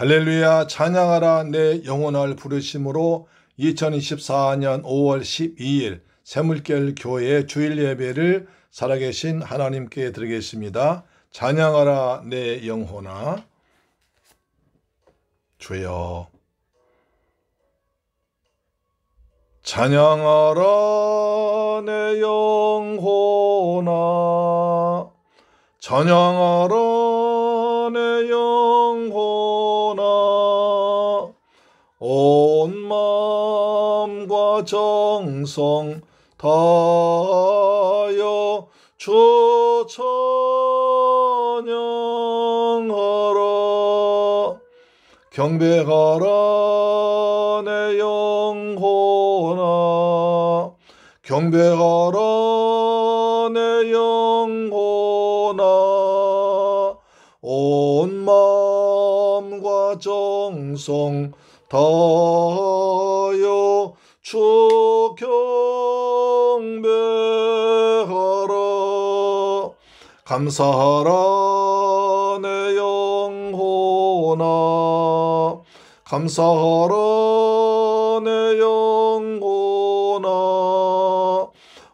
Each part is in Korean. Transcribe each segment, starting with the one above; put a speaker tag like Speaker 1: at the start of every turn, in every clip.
Speaker 1: 할렐루야. 찬양하라 내 영혼을 부르심으로 2024년 5월 12일 새물결 교회 주일 예배를 살아계신 하나님께 드리겠습니다. 찬양하라 내 영혼아 주여. 찬양하라 내 영혼아, 찬양하라 내 영혼아, 온 마음과 정성 다하여 주 찬양하라. 경배하라 내 영혼아, 경배하라 내 영혼아, 온 마음과 정성 다하여 주 경배하라. 감사하라 내 영혼아, 감사하라 내 영혼아,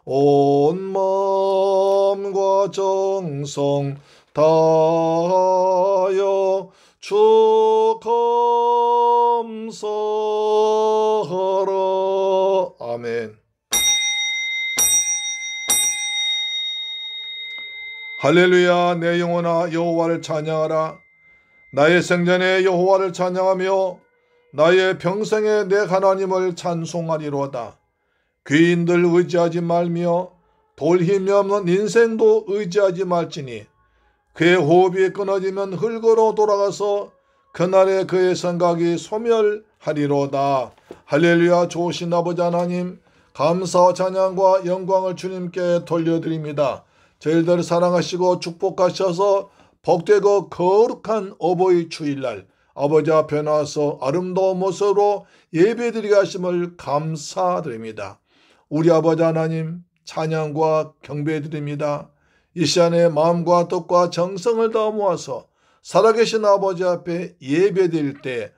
Speaker 1: 온 마음과 정성 다하여 주 감사하라. 아멘. 할렐루야. 내 영혼아 여호와를 찬양하라. 나의 생전에 여호와를 찬양하며 나의 평생에 내 하나님을 찬송하리로다. 귀인들 의지하지 말며 돌 힘이 없는 인생도 의지하지 말지니 그의 호흡이 끊어지면 흙으로 돌아가서 그날에 그의 생각이 소멸하리로다. 할렐루야. 좋으신 아버지 하나님, 감사와 찬양과 영광을 주님께 돌려드립니다. 저희들 사랑하시고 축복하셔서 복되고 거룩한 어버이 주일날 아버지 앞에 나와서 아름다운 모습으로 예배드리게 하심을 감사드립니다. 우리 아버지 하나님 찬양과 경배드립니다. 이 시간에 마음과 뜻과 정성을 다 모아서 살아계신 아버지 앞에 예배드릴 때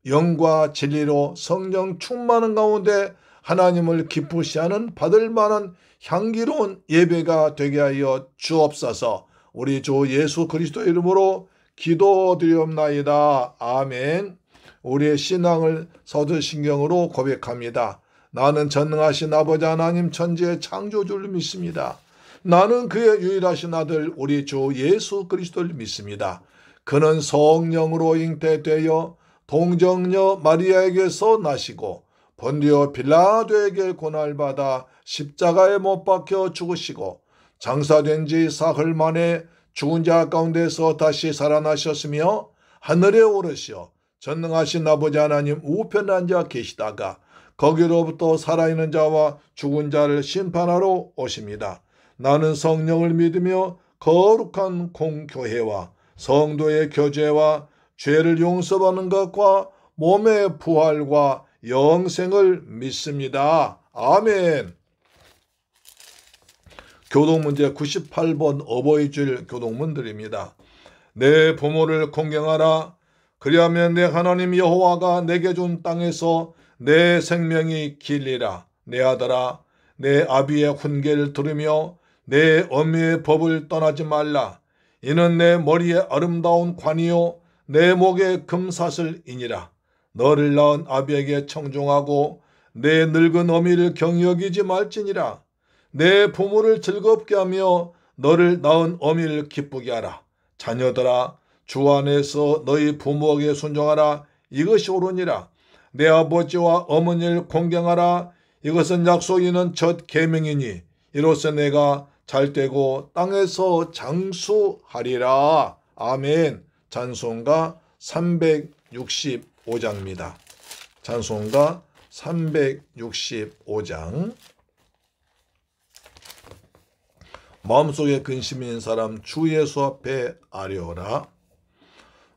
Speaker 1: 영과 진리로 성령 충만한 가운데 하나님을 기쁘시하는 받을 만한 향기로운 예배가 되게 하여 주옵소서. 우리 주 예수 그리스도 이름으로 기도드리옵나이다. 아멘. 우리의 신앙을 서두신경으로 고백합니다. 나는 전능하신 아버지 하나님 천지의 창조주를 믿습니다. 나는 그의 유일하신 아들 우리 주 예수 그리스도를 믿습니다. 그는 성령으로 잉태되어 동정녀 마리아에게서 나시고 본디오 빌라도에게 고난받아 십자가에 못 박혀 죽으시고 장사된 지 사흘 만에 죽은 자 가운데서 다시 살아나셨으며 하늘에 오르시어 전능하신 아버지 하나님 우편에 앉아 계시다가 거기로부터 살아있는 자와 죽은 자를 심판하러 오십니다. 나는 성령을 믿으며 거룩한 공교회와 성도의 교제와 죄를 용서받는 것과 몸의 부활과 영생을 믿습니다. 아멘. 교동문제 98번 어버이주일 교동문들입니다. 내 부모를 공경하라. 그리하면 내 하나님 여호와가 내게 준 땅에서 내 생명이 길리라. 내 아들아, 내 아비의 훈계를 들으며 내 어미의 법을 떠나지 말라. 이는 내 머리에 아름다운 관이요 내 목에 금사슬이니라. 너를 낳은 아비에게 청종하고 내 늙은 어미를 경여기지 말지니라. 내 부모를 즐겁게 하며 너를 낳은 어미를 기쁘게 하라. 자녀들아, 주 안에서 너희 부모에게 순종하라. 이것이 옳으니라. 내 아버지와 어머니를 공경하라. 이것은 약속 있는 첫 계명이니 이로써 내가 잘되고 땅에서 장수하리라. 아멘. 찬송가 365장입니다. 찬송가 365장. 마음속에 근심 있는 사람 주 예수 앞에 아뢰어라.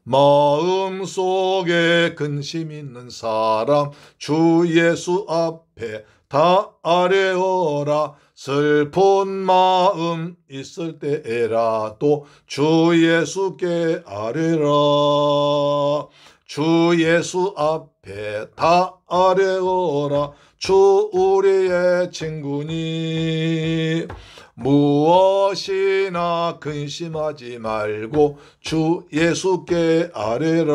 Speaker 1: 마음속에 근심 있는 사람 주 예수 앞에 다 아뢰어라. 슬픈 마음 있을 때에라도 주 예수께 아뢰라. 주 예수 앞에 다 아뢰어라. 주 우리의 친구니 무엇이나 근심하지 말고 주 예수께 아뢰라.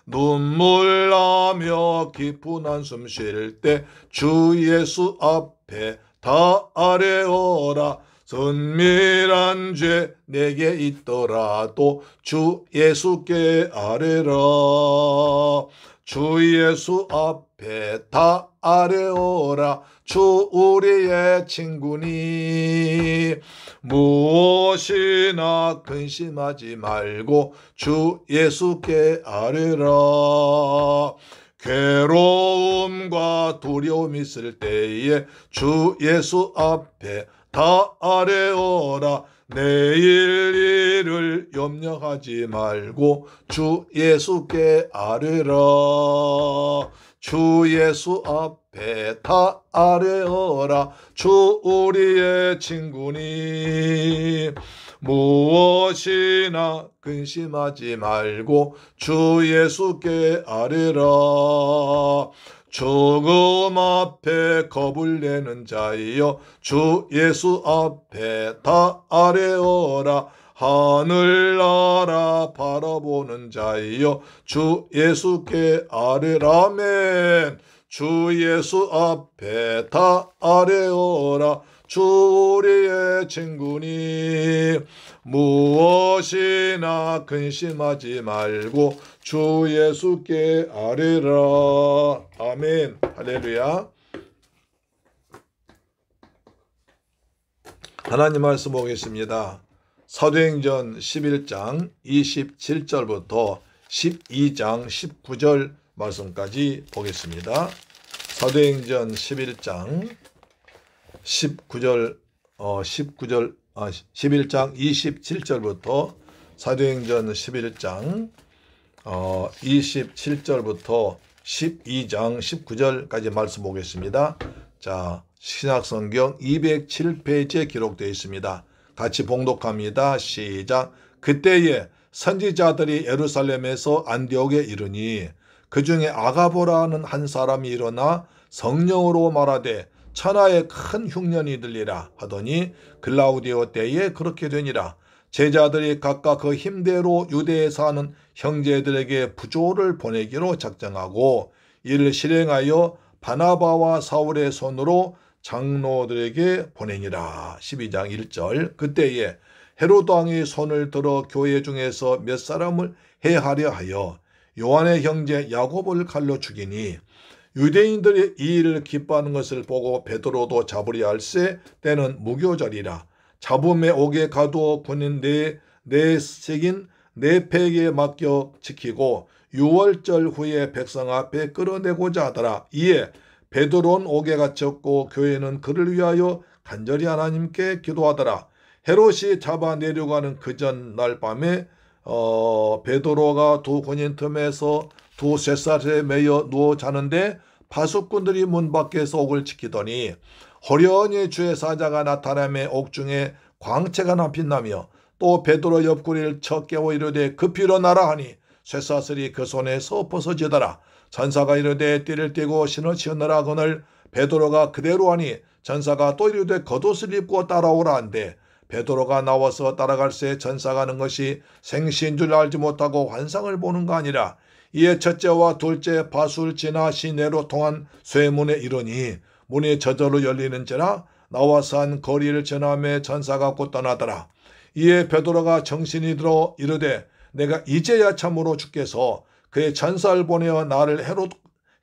Speaker 1: 눈물 나며 깊은 한숨 쉴 때 주 예수 앞에 다 아뢰어라. 선밀한 죄 내게 있더라도 주 예수께 아뢰라. 주 예수 앞에 다 아뢰어라. 주 우리의 친구니 무엇이나 근심하지 말고 주 예수께 아뢰라. 괴로움과 두려움 있을 때에 주 예수 앞에 다 아뢰어라. 내일 일을 염려하지 말고 주 예수께 아뢰라. 주 예수 앞에 다 아뢰어라. 주 우리의 친구니 무엇이나 근심하지 말고 주 예수께 아뢰라. 죽음 앞에 겁을 내는 자여 주 예수 앞에 다 아뢰어라. 하늘나라 바라보는 자여 주 예수께 아뢰라. 아멘. 주 예수 앞에 다 아뢰어라. 주 우리의 친구니 무엇이나 근심하지 말고 주 예수께 아뢰라. 아멘. 할렐루야. 하나님 말씀 보겠습니다. 사도행전 11장 27절부터 12장 19절 말씀까지 보겠습니다. 사도행전 11장 11장 27절부터 사도행전 11장 27절부터 12장 19절까지 말씀 보겠습니다. 자, 신약성경 207페이지에 기록되어 있습니다. 같이 봉독합니다. 시작. 그때에 선지자들이 예루살렘에서 안디옥에 이르니 그 중에 아가보라 하는 한 사람이 일어나 성령으로 말하되 천하에 큰 흉년이 들리라 하더니 글라우디오 때에 그렇게 되니라. 제자들이 각각 그 힘대로 유대에 사는 형제들에게 부조를 보내기로 작정하고 이를 실행하여 바나바와 사울의 손으로 장로들에게 보내니라. 12장 1절. 그때에 헤로드 왕이 손을 들어 교회 중에서 몇 사람을 해하려 하여 요한의 형제 야곱을 칼로 죽이니 유대인들이 이 일을 기뻐하는 것을 보고 베드로도 잡으려 할세 때는 무교절이라. 잡음에 옥에 가두어 군인 네 팩에 맡겨 지키고 6월절 후에 백성 앞에 끌어내고자 하더라. 이에 베드로는 옥에 갇혔고 교회는 그를 위하여 간절히 하나님께 기도하더라. 헤롯이 잡아내려고 하는 그 전날 밤에 베드로가 두 군인 틈에서 두 쇠살에 매여 누워 자는데 파수꾼들이 문 밖에서 옥을 지키더니 호련히 주의 사자가 나타나며 옥중에 광채가 나 빛나며 또 베드로 옆구리를 쳐 깨워 이르되 급히 일어나라 하니 쇠사슬이 그 손에서 벗어지더라. 전사가 이르되 띠를 띠고 신을 치우느라 하거늘 베드로가 그대로 하니 전사가 또 이르되 겉옷을 입고 따라오라 한데 베드로가 나와서 따라갈새 전사가 하는 것이 생시인 줄 알지 못하고 환상을 보는 거 아니라. 이에 첫째와 둘째 바술 지나 시내로 통한 쇠문에 이르니 문이 저절로 열리는지라. 나와서 한 거리를 지나매 전사가 곧 떠나더라. 이에 베드로가 정신이 들어 이르되 내가 이제야 참으로 주께서 그의 전사를 보내어 나를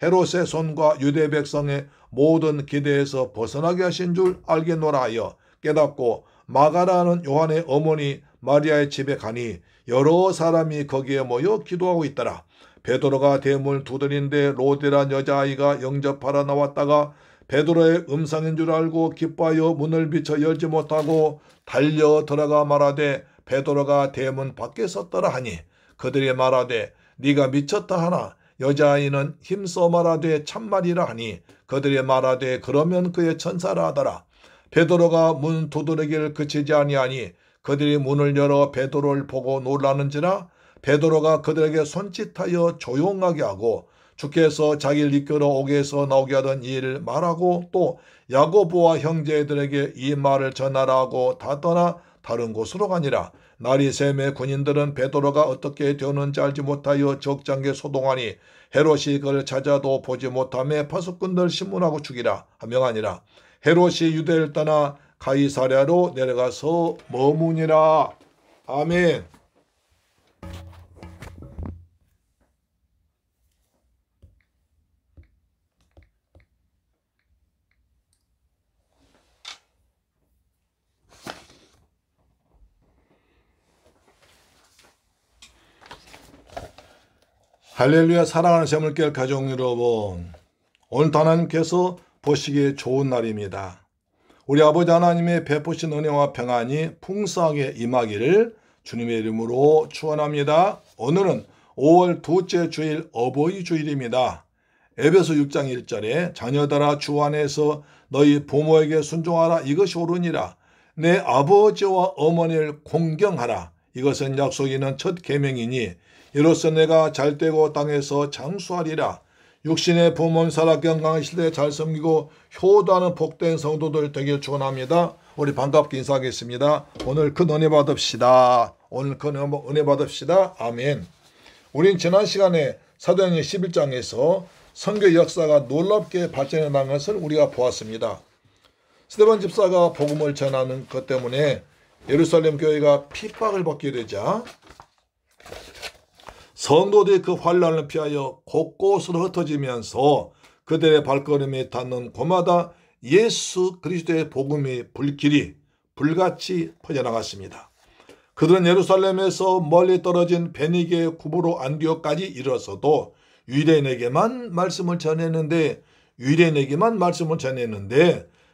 Speaker 1: 헤롯의 손과 유대 백성의 모든 기대에서 벗어나게 하신 줄 알겠노라 하여 깨닫고 마가라는 요한의 어머니 마리아의 집에 가니 여러 사람이 거기에 모여 기도하고 있더라. 베드로가 대문을 두드린데 로데란 여자아이가 영접하러 나왔다가 베드로의 음성인 줄 알고 기뻐하여 문을 비쳐 열지 못하고 달려 들어가 말하되 베드로가 대문 밖에 섰더라 하니 그들이 말하되 네가 미쳤다 하나 여자아이는 힘써 말하되 참말이라 하니 그들이 말하되 그러면 그의 천사라 하더라. 베드로가 문 두드리기를 그치지 아니하니 그들이 문을 열어 베드로를 보고 놀라는지라. 베드로가 그들에게 손짓하여 조용하게 하고 주께서 자기를 이끌어 옥에서 나오게 하던 이 일을 말하고 또 야고보와 형제들에게 이 말을 전하라고 다 떠나 다른 곳으로 가니라. 날이 새매 군인들은 베드로가 어떻게 되었는지 알지 못하여 적장에 소동하니 헤롯이 그를 찾아도 보지 못하며 파수꾼들 신문하고 죽이라 하명하니라. 헤롯이 유대를 떠나 가이사랴로 내려가서 머무니라. 아멘. 할렐루야. 사랑하는 새물결 가족 여러분, 오늘 하나님께서 보시기에 좋은 날입니다. 우리 아버지 하나님의 베푸신 은혜와 평안이 풍성하게 임하기를 주님의 이름으로 축원합니다. 오늘은 5월 둘째 주일 어버이 주일입니다. 에베소 6장 1절에 자녀들아 주 안에서 너희 부모에게 순종하라. 이것이 옳으니라. 내 아버지와 어머니를 공경하라. 이것은 약속 있는 첫 계명이니 이로써 내가 잘되고 땅에서 장수하리라. 육신의 부모는 살아 건강하실 때 잘 섬기고 효도하는 복된 성도들 되길 축원합니다. 우리 반갑게 인사하겠습니다. 오늘 큰 은혜 받읍시다. 오늘 큰 은혜 받읍시다. 아멘. 우린 지난 시간에 사도행전 11장에서 선교 역사가 놀랍게 발전해 나간 것을 우리가 보았습니다. 스데반 집사가 복음을 전하는 것 때문에 예루살렘 교회가 핍박을 받게 되자 성도들이 그 환난을 피하여 곳곳으로 흩어지면서 그들의 발걸음이 닿는 곳마다 예수 그리스도의 복음의 불길이 불같이 퍼져나갔습니다. 그들은 예루살렘에서 멀리 떨어진 베니게 구브로 안디옥까지 이르러서도 유대인에게만 말씀을 전했는데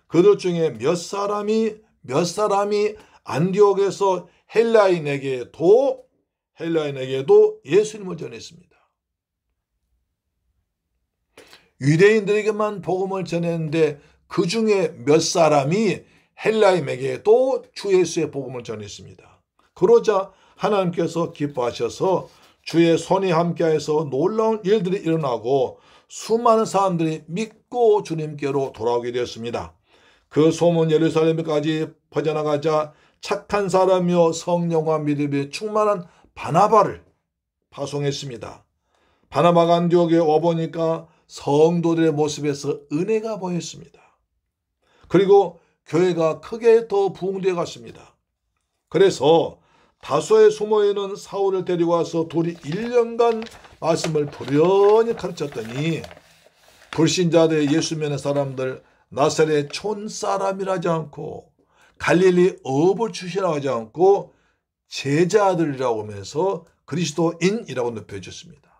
Speaker 1: 그들 중에 몇 사람이 안디옥에서 헬라인에게도 예수님을 전했습니다. 유대인들에게만 복음을 전했는데 그 중에 몇 사람이 헬라인에게도 주 예수의 복음을 전했습니다. 그러자 하나님께서 기뻐하셔서 주의 손이 함께해서 놀라운 일들이 일어나고 수많은 사람들이 믿고 주님께로 돌아오게 되었습니다. 그 소문 예루살렘까지 퍼져나가자 착한 사람이요 성령과 믿음이 충만한 바나바를 파송했습니다. 바나바가 안디옥에 와보니까 성도들의 모습에서 은혜가 보였습니다. 그리고 교회가 크게 더 부흥되어 갔습니다. 그래서 다소에 숨어있는 사울을 데리고 와서 둘이 1년간 말씀을 부련히 가르쳤더니 불신자들의 예수 믿는 사람들 나사렛 촌사람이라지 않고 갈릴리 어부 출신이라고 하지 않고 제자들이라고 하면서 그리스도인이라고 높여줬습니다.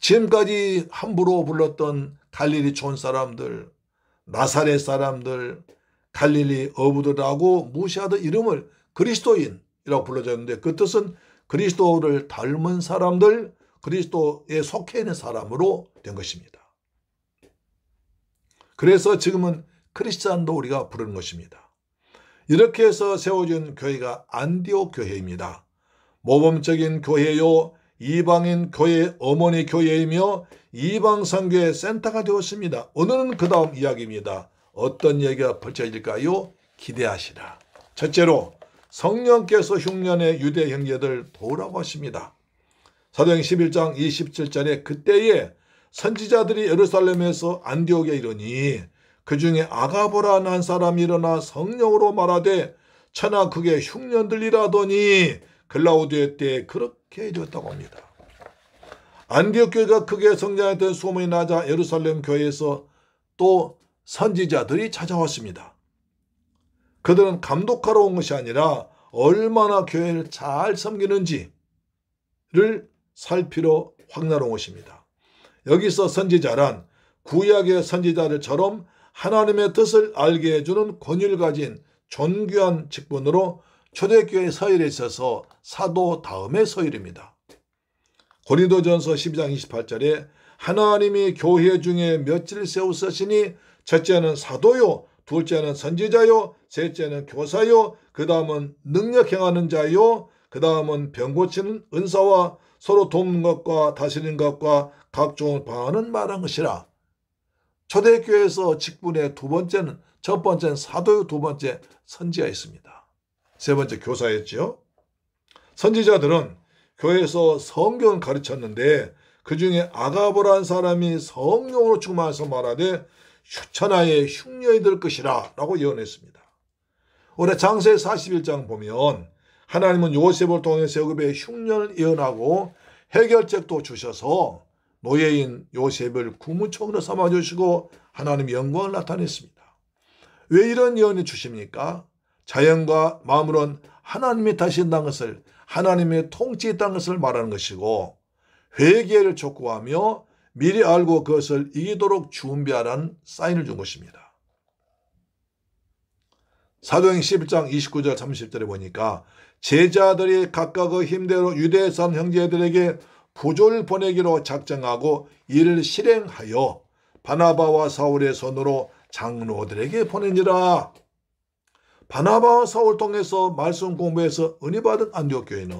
Speaker 1: 지금까지 함부로 불렀던 갈릴리 촌사람들, 나사렛 사람들, 갈릴리 어부들하고 무시하던 이름을 그리스도인이라고 불러줬는데 그 뜻은 그리스도를 닮은 사람들, 그리스도에 속해 있는 사람으로 된 것입니다. 그래서 지금은 크리스찬도 우리가 부르는 것입니다. 이렇게 해서 세워진 교회가 안디옥 교회입니다. 모범적인 교회요, 이방인 교회, 어머니 교회이며 이방 선교의 센터가 되었습니다. 오늘은 그 다음 이야기입니다. 어떤 얘기가 펼쳐질까요? 기대하시라. 첫째로 성령께서 흉년의 유대 형제들 도우라고 하십니다. 사도행전 11장 27절에 그때에 선지자들이 예루살렘에서 안디옥에 이르니 그 중에 아가보라는 한 사람이 일어나 성령으로 말하되 천하 크게 흉년들이라더니 글라우디오 때 그렇게 되었다고 합니다. 안디옥 교회가 크게 성장했던 소문이 나자 예루살렘 교회에서 또 선지자들이 찾아왔습니다. 그들은 감독하러 온 것이 아니라 얼마나 교회를 잘 섬기는지를 살피러 확인하러 온 것입니다. 여기서 선지자란 구약의 선지자들처럼 하나님의 뜻을 알게 해주는 권위를 가진 존귀한 직분으로 초대교회 서열에 있어서 사도 다음의 서열입니다. 고린도전서 12장 28절에 하나님이 교회 중에 몇을 세우시니 첫째는 사도요, 둘째는 선지자요, 셋째는 교사요, 그 다음은 능력 행하는 자요, 그 다음은 병 고치는 은사와 서로 돕는 것과 다스리는 것과 각종 방언은 말한 것이라. 초대교회에서 직분의 두 번째는, 첫 번째는 사도요, 두 번째 선지자였습니다. 세 번째 교사였죠. 선지자들은 교회에서 성경을 가르쳤는데 그 중에 아가보라는 사람이 성령으로 충만해서 말하되 천하의 흉년이 될 것이라 라고 예언했습니다. 올해 장세 41장 보면 하나님은 요셉을 통해서 애굽의 흉년을 예언하고 해결책도 주셔서 노예인 요셉을 국무총리로 삼아주시고 하나님의 영광을 나타냈습니다. 왜 이런 예언이 주십니까? 자연과 마음으로는 하나님이 다스린다는 것을, 하나님의 통치했다는 것을 말하는 것이고 회개를 촉구하며 미리 알고 그것을 이기도록 준비하라는 사인을 준 것입니다. 사도행전 11장 29절 30절에 보니까 제자들이 각각의 힘대로 유대에 사는 형제들에게 부조를 보내기로 작정하고 이를 실행하여 바나바와 사울의 손으로 장로들에게 보내니라. 바나바와 사울 통해서 말씀 공부해서 은혜 받은 안디옥 교회는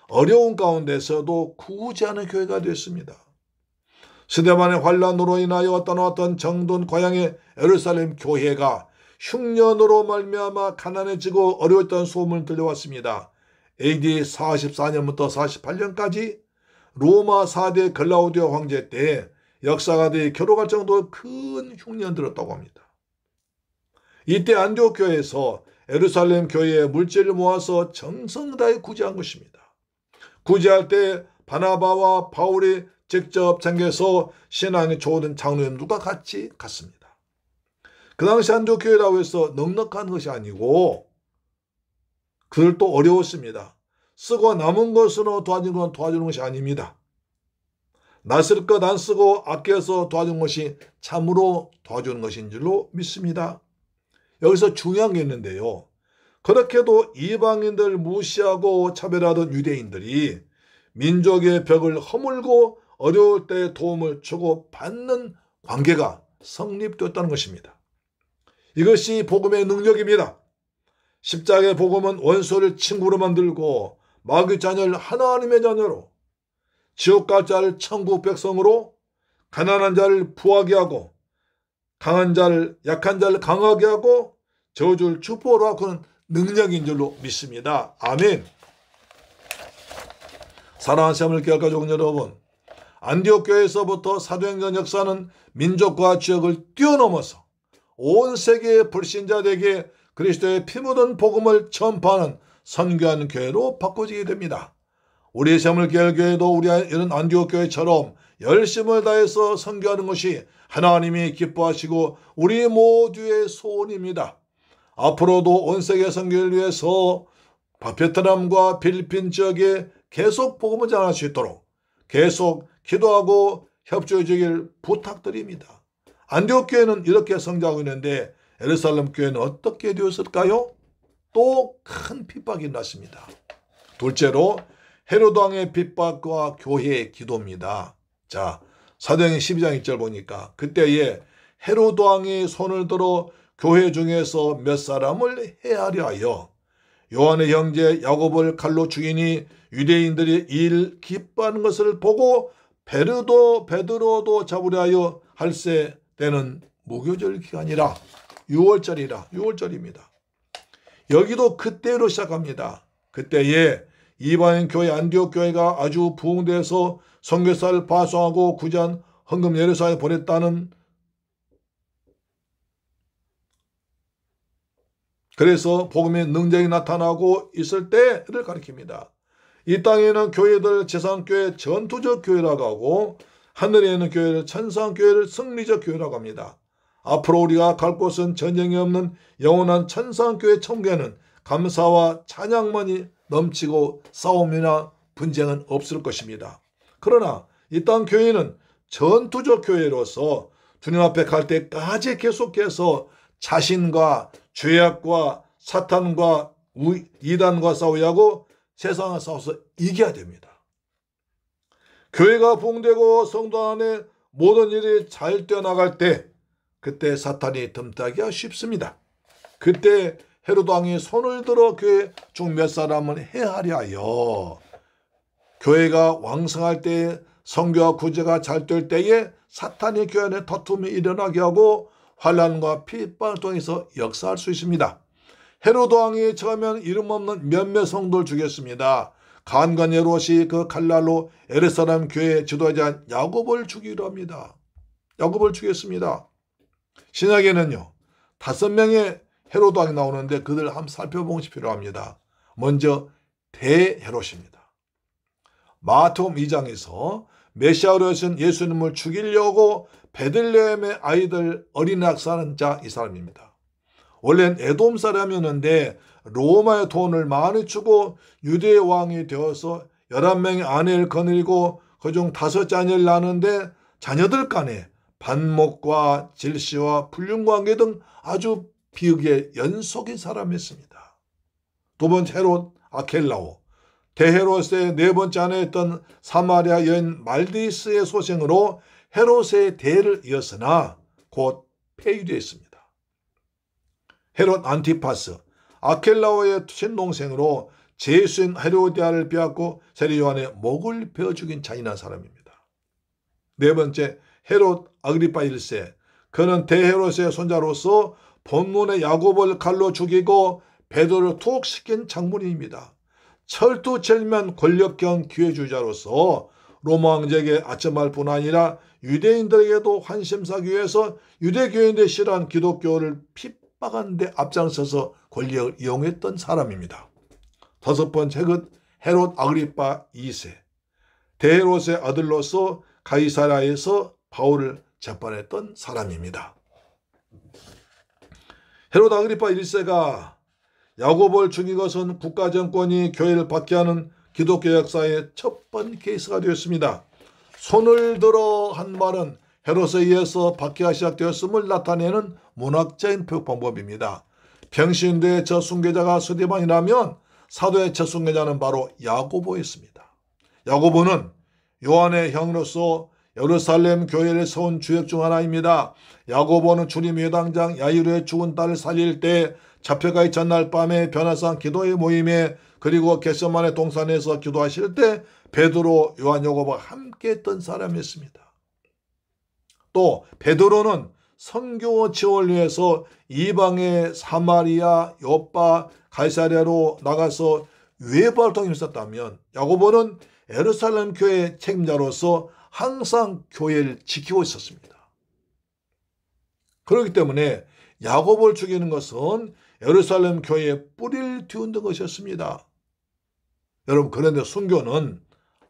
Speaker 1: 어려운 가운데서도 구제하는 교회가 되었습니다. 스데반의 환란으로 인하여 떠나왔던 정돈 고향의 예루살렘 교회가 흉년으로 말미암아 가난해지고 어려웠던 소문을 들려왔습니다. AD 44년부터 48년까지 로마 4대 글라우디오 황제 때 역사가들이 결혼할 정도로 큰 흉년 들었다고 합니다. 이때 안디옥 교회에서 예루살렘 교회에 물질을 모아서 정성 다해 구제한 것입니다. 구제할 때 바나바와 바울이 직접 챙겨서 신앙이 좋은 장로님들과 같이 갔습니다. 그 당시 안디옥 교회라고 해서 넉넉한 것이 아니고 그들도 어려웠습니다. 쓰고 남은 것으로 도와주는 것이 아닙니다. 낯설 것 안 쓰고 아껴서 도와주는 것이 참으로 도와주는 것인 줄로 믿습니다. 여기서 중요한 게 있는데요. 그렇게도 이방인들 무시하고 차별하던 유대인들이 민족의 벽을 허물고 어려울 때 도움을 주고 받는 관계가 성립되었다는 것입니다. 이것이 복음의 능력입니다. 십자가의 복음은 원수를 친구로 만들고 마귀 자녀를 하나님의 자녀로, 지옥 갈 자를 천국 백성으로, 가난한 자를 부하게 하고 강한 자를, 약한 자를 강하게 하고 저주를 축복으로 하고는 능력인 줄로 믿습니다. 아멘. 사랑하는 새하늘교회 가족 여러분, 안디옥 교회에서부터 사도행전 역사는 민족과 지역을 뛰어넘어서 온 세계의 불신자들에게 그리스도의 피 묻은 복음을 전파하는 선교하는 교회로 바꿔지게 됩니다. 우리 새하늘교회도 우리 이런 안디옥 교회처럼 열심을 다해서 선교하는 것이 하나님이 기뻐하시고 우리 모두의 소원입니다. 앞으로도 온 세계 선교를 위해서 베트남과 필리핀 지역에 계속 복음을 전할 수 있도록 계속 기도하고 협조해 주길 부탁드립니다. 안디옥 교회는 이렇게 성장하고 있는데 예루살렘 교회는 어떻게 되었을까요? 또 큰 핍박이 났습니다. 둘째로 헤로드 왕의 핍박과 교회의 기도입니다. 자, 사도행전 12장 1절 보니까 그때에 헤로드 왕이 손을 들어 교회 중에서 몇 사람을 해하려 하여 요한의 형제 야곱을 칼로 죽이니 유대인들이 일 기뻐하는 것을 보고 베드로도 잡으려 하여 할세 때는 무교절 기간이라 6월절입니다. 여기도 그때로 시작합니다. 그때에 이방인 교회 안디옥 교회가 아주 부흥돼서 선교사를 파송하고 구제한 헌금 예루살렘에 보냈다는, 그래서 복음의 능력이 나타나고 있을 때를 가리킵니다. 이 땅에는 교회들 재상교회 전투적 교회라고 하고 하늘에 있는 교회를 천상교회를 승리적 교회라고 합니다. 앞으로 우리가 갈 곳은 전쟁이 없는 영원한 천상교회 천국에는 감사와 찬양만이 넘치고 싸움이나 분쟁은 없을 것입니다. 그러나 이 땅 교회는 전투적 교회로서 주님 앞에 갈 때까지 계속해서 자신과 죄악과 사탄과 이단과 싸워야 하고 세상과 싸워서 이겨야 됩니다. 교회가 부흥되고 성도 안에 모든 일이 잘 뛰어나갈 때 그때 사탄이 덤타기가 쉽습니다. 그때 헤롯 왕이 손을 들어 교회 중 몇 사람은 해하려 하여 교회가 왕성할 때에 선교와 구제가 잘 될 때에 사탄이 교회 안에 다툼이 일어나게 하고 환난과 핍박을 통해서 역사할 수 있습니다. 헤롯 왕이 처음엔 이름 없는 몇몇 성도를 죽였습니다. 간관 헤롯이 그 칼날로 예루살렘 교회 지도자 야곱을 죽이려 합니다. 야곱을 죽였습니다. 신약에는요 5명의 헤롯 왕이 나오는데 그들 한번 살펴보는 것이 필요합니다. 먼저 대헤롯입니다. 마태복음 2장에서 메시아로 오신 예수님을 죽이려고 베들레헴의 아이들 어린 낙사하는 자 이 사람입니다. 원래는 에돔 사람이었는데 로마의 돈을 많이 주고 유대의 왕이 되어서 11명의 아내를 거느리고 그중 5자녀를 낳았는데 자녀들 간에 반목과 질시와 불륜관계 등 아주 비극의 연속인 사람이었습니다. 두 번째 헤롯 아켈라오, 대헤롯의 네 번째 아내였던 사마리아 여인 말디스의 소생으로 헤롯의 대를 이었으나 곧 폐위되었습니다. 헤롯 안티파스, 아켈라오의 친동생으로 제수인 헤로디아를 빼앗고 세례 요한의 목을 베어 죽인 잔인한 사람입니다. 네 번째 헤롯 아그리파 1세, 그는 대헤롯의 손자로서 본문의 야곱을 칼로 죽이고 베드로를 투옥시킨 장본인입니다. 철두철미한 권력형 기회주의자로서 로마 황제에게 아첨할 뿐 아니라 유대인들에게도 환심 사기 위해서 유대교인들이 싫어한 기독교를 핍박하는 데 앞장서서 권력을 이용했던 사람입니다. 5번째 헤롯 아그리파 2세, 대헤롯의 아들로서 가이사랴에서 바울을 재판했던 사람입니다. 헤롯 아그리파 1세가 야곱을 죽인 것은 국가정권이 교회를 박해하는 기독교 역사의 첫 번째 케이스가 되었습니다. 손을 들어 한 말은 헤롯에 의해서 박해가 시작되었음을 나타내는 문학적인 표현 방법입니다. 평신도의 첫 순교자가 스데반이라면 사도의 첫 순교자는 바로 야고보였습니다. 야고보는 요한의 형으로서 예루살렘 교회를 세운 주역 중 하나입니다. 야고보는 주님 회당장 야이로의 죽은 딸을 살릴 때 잡혀가기 전날 밤에 변화산 기도의 모임에 그리고 겟세마네 동산에서 기도하실 때 베드로, 요한, 야고보가 함께했던 사람이었습니다. 또 베드로는 선교 지원을 위해서 이방의 사마리아, 요파, 가이사랴로 나가서 외부 활동이 있었다면 야고보는 예루살렘 교회 책임자로서 항상 교회를 지키고 있었습니다. 그렇기 때문에 야고보를 죽이는 것은 예루살렘 교회에 뿌리를 틔우는 것이었습니다. 여러분, 그런데 순교는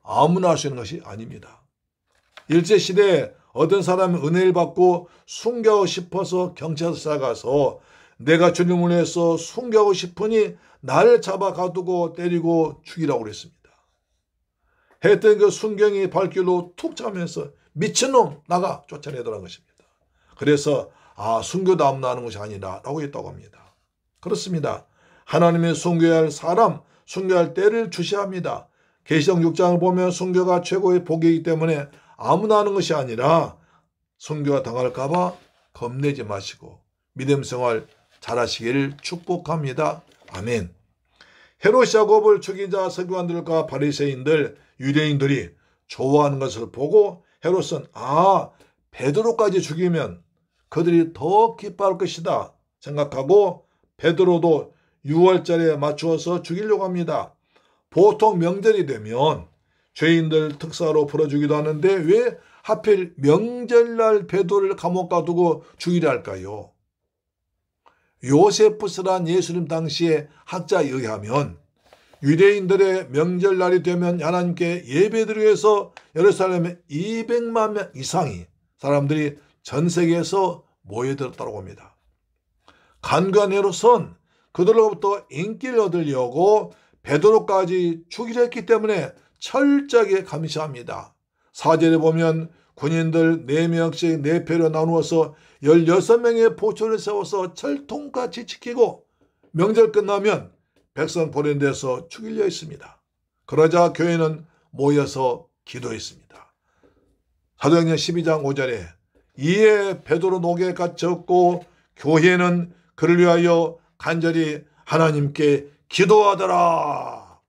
Speaker 1: 아무나 할 수 있는 것이 아닙니다. 일제시대에 어떤 사람이 은혜를 받고 순교하고 싶어서 경찰서에 가서 내가 주님을 위해서 순교하고 싶으니 나를 잡아 가두고 때리고 죽이라고 그랬습니다. 했던 그 순경이 발길로 툭 차면서 미친놈 나가 쫓아내더라는 것입니다. 그래서 순교도 아무나 하는 것이 아니라 라고 했다고 합니다. 그렇습니다. 하나님의 순교할 사람, 순교할 때를 주시합니다. 계시록 6장을 보면 순교가 최고의 복이기 때문에 아무나 하는 것이 아니라 순교가 당할까 봐 겁내지 마시고 믿음 생활 잘하시기를 축복합니다. 아멘. 헤롯 야곱을 죽인 자 서기관들과 바리새인들, 유대인들이 좋아하는 것을 보고 헤롯은 베드로까지 죽이면 그들이 더 기뻐할 것이다 생각하고 베드로도 6월절에 맞추어서 죽이려고 합니다. 보통 명절이 되면 죄인들 특사로 풀어주기도 하는데 왜 하필 명절날 베드로를 감옥 가두고 죽이려 할까요? 요세푸스란 예수님 당시의 학자에 의하면 유대인들의 명절날이 되면 하나님께 예배드리기 위해서 예루살렘에 200만 명 이상이 사람들이 전 세계에서 모여들었다고 합니다. 간관 헤롯은 그들로부터 인기를 얻으려고 베드로까지 죽이려 했기 때문에 철저하게 감시합니다. 4절에 보면 군인들 4명씩 4표로 나누어서 16명의 보초를 세워서 철통같이 지키고 명절 끝나면 백성 보낸 데서 죽이려 했습니다. 그러자 교회는 모여서 기도했습니다. 사도행전 12장 5절에 이에 베드로 녹에 갇혔고 교회는 그를 위하여 간절히 하나님께 기도하더라.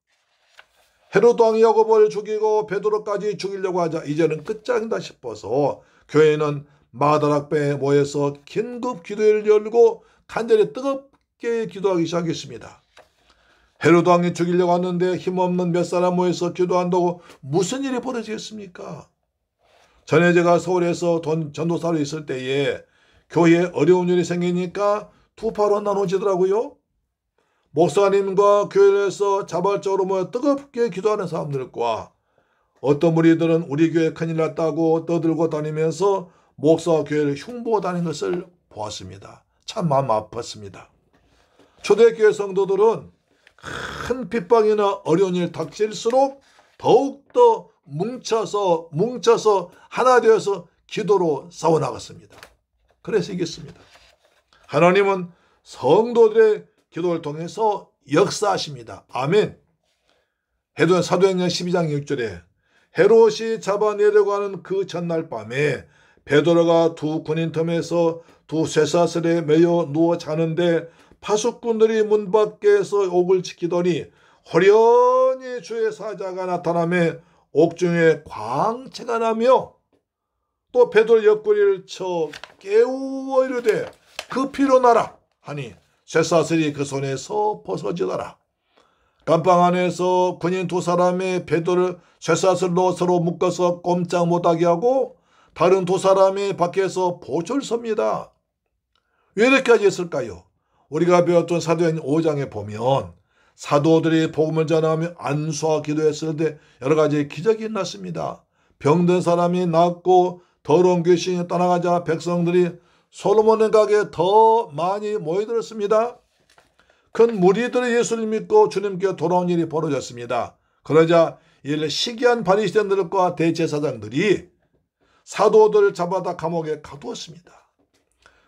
Speaker 1: 헤롯 왕이 야고보를 죽이고 베드로까지 죽이려고 하자 이제는 끝장이다 싶어서 교회는 마다락배에 모여서 긴급 기도회를 열고 간절히 뜨겁게 기도하기 시작했습니다. 헤롯 왕이 죽이려고 하는데 힘없는 몇 사람 모여서 기도한다고 무슨 일이 벌어지겠습니까? 전에 제가 서울에서 전도사로 있을 때에 교회에 어려운 일이 생기니까 두 파로 나눠지더라고요. 목사님과 교회에서 자발적으로 모여 뜨겁게 기도하는 사람들과 어떤 무리들은 우리 교회 큰일 났다고 떠들고 다니면서 목사와 교회를 흉보고 다니는 것을 보았습니다. 참 마음 아팠습니다. 초대교회 성도들은 큰 핍박이나 어려운 일 닥칠수록 더욱더 뭉쳐서 하나 되어서 기도로 싸워나갔습니다. 그래서 이겼습니다. 하나님은 성도들의 기도를 통해서 역사하십니다. 아멘. 사도행전 12장 6절에 헤롯이 잡아내려고 하는 그 전날 밤에 베드로가 두 군인 틈에서 두 쇠사슬에 매여 누워 자는데 파수꾼들이 문 밖에서 옥을 지키더니 호련히 주의 사자가 나타나며 옥중에 광채가 나며 또 베드로 옆구리를 쳐 깨우어 이르되 급히 일어나라 하니 쇠사슬이 그 손에서 벗어지더라. 감방 안에서 군인 두 사람이 베드로를 쇠사슬로 서로 묶어서 꼼짝 못하게 하고 다른 두 사람이 밖에서 보초를 섭니다. 왜 이렇게까지 했을까요? 우리가 배웠던 사도행전 5장에 보면 사도들이 복음을 전하며 안수와 기도했을 때 여러 가지 기적이 났습니다. 병든 사람이 낫고 더러운 귀신이 떠나가자 백성들이 솔로몬의 가게에 더 많이 모여들었습니다. 큰 무리들이 예수를 믿고 주님께 돌아온 일이 벌어졌습니다. 그러자 이를 시기한 바리새인들과 대제사장들이 사도들을 잡아다 감옥에 가두었습니다.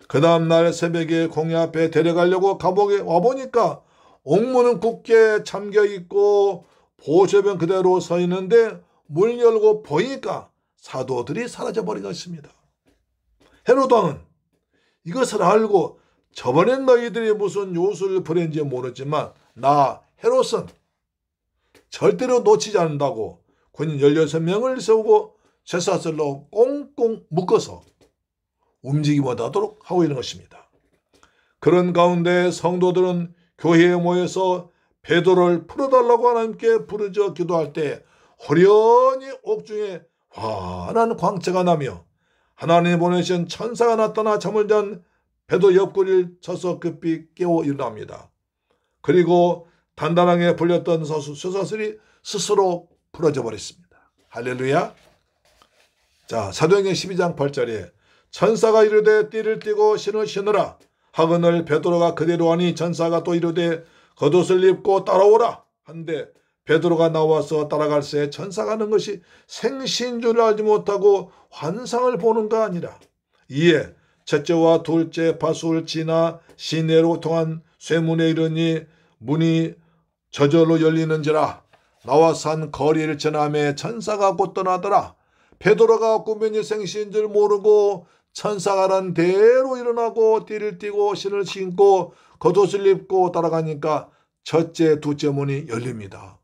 Speaker 1: 그 다음날 새벽에 공회 앞에 데려가려고 감옥에 와보니까 옥문은 굳게 잠겨있고 보좌변 그대로 서 있는데 문 열고 보니까 사도들이 사라져버린 것입니다. 헤롯 왕은 이것을 알고 저번엔 너희들이 무슨 요술을 부렸는지 모르지만 나 헤롯은 절대로 놓치지 않는다고 군인 16명을 세우고 쇠사슬로 꽁꽁 묶어서 움직이지 못하도록 하고 있는 것입니다. 그런 가운데 성도들은 교회에 모여서 베드로를 풀어달라고 하나님께 부르짖어 기도할 때 호련히 옥중에 환한 광채가 나며 하나님이 보내신 천사가 나타나 잠을 잔 베드로 옆구리를 쳐서 급히 깨워 일어납니다. 그리고 단단하게 불렸던 쇠사슬이 스스로 풀어져 버렸습니다. 할렐루야. 자, 사도행전 12장 8절에 천사가 이르되 띠를 띠고 신을 신으라 하거늘 베드로가 그대로 하니 천사가 또 이르되 겉옷을 입고 따라오라 한데 베드로가 나와서 따라갈새 천사가 하는 것이 생시인 줄 알지 못하고 환상을 보는가 아니라 이에 첫째와 둘째 파수를 지나 시내로 통한 쇠문에 이르니 문이 저절로 열리는지라 나와서 한 거리를 지나매 천사가 곧 떠나더라. 베드로가 꿈인지 생시인 줄 모르고 천사가 하는 대로 일어나고 띠를 띠고 신을 신고 겉옷을 입고 따라가니까 첫째 둘째 문이 열립니다.